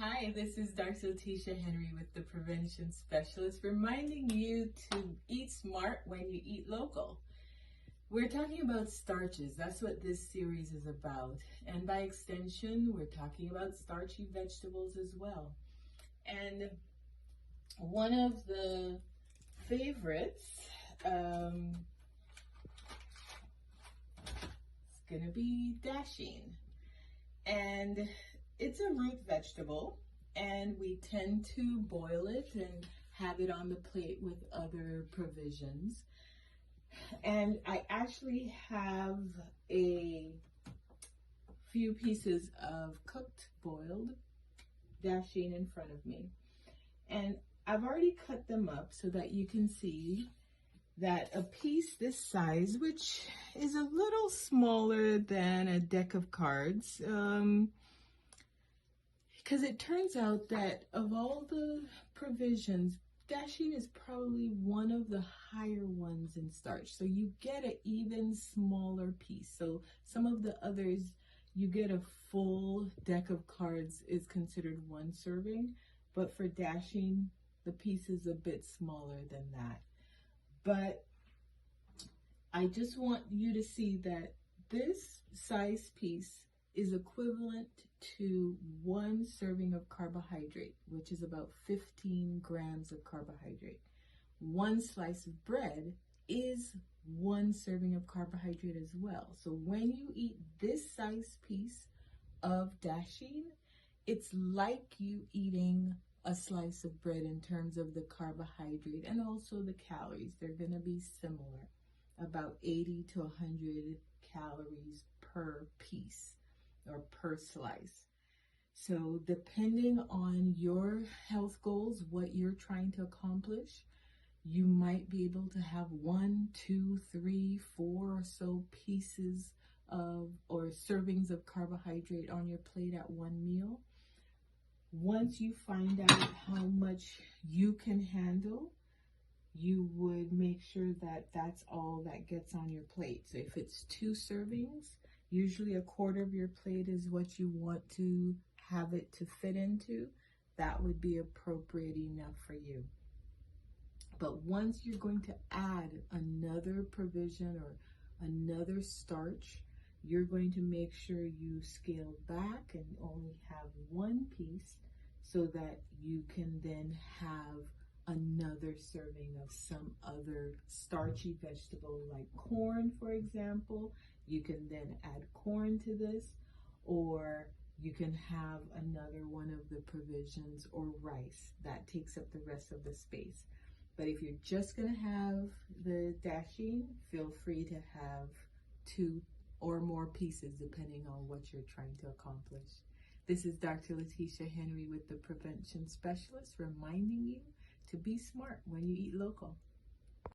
Hi, this is Dr. Letitia Henry with the Prevention Specialist, reminding you to eat smart when you eat local. We're talking about starches. That's what this series is about. And by extension, we're talking about starchy vegetables as well. And one of the favorites is going to be Dasheen. And it's a root vegetable, and we tend to boil it and have it on the plate with other provisions. And I actually have a few pieces of cooked boiled Dasheen in front of me. And I've already cut them up so that you can see that a piece this size, which is a little smaller than a deck of cards, because it turns out that of all the provisions, Dasheen is probably one of the higher ones in starch. So you get an even smaller piece. So some of the others, you get a full deck of cards is considered one serving, but for Dasheen, the piece is a bit smaller than that. But I just want you to see that this size piece is equivalent to one serving of carbohydrate, which is about 15 grams of carbohydrate. One slice of bread is one serving of carbohydrate as well. So when you eat this size piece of Dasheen, it's like you eating a slice of bread in terms of the carbohydrate and also the calories. They're going to be similar, about 80 to 100 calories per piece or per slice. So depending on your health goals, what you're trying to accomplish, you might be able to have 1, 2, 3, 4 or so pieces of or servings of carbohydrate on your plate at one meal. Once you find out how much you can handle, you would make sure that that's all that gets on your plate. So if it's 2 servings, usually a quarter of your plate is what you want to have it to fit into. That would be appropriate enough for you. But once you're going to add another provision or another starch, you're going to make sure you scale back and only have one piece so that you can then have another serving of some other starchy vegetable like corn, for example. You can then add corn to this, or you can have another one of the provisions or rice. That takes up the rest of the space. But if you're just going to have the Dasheen, feel free to have 2 or more pieces depending on what you're trying to accomplish. This is Dr. Letitia Henry with the Prevention Specialist, reminding you to be smart when you eat local.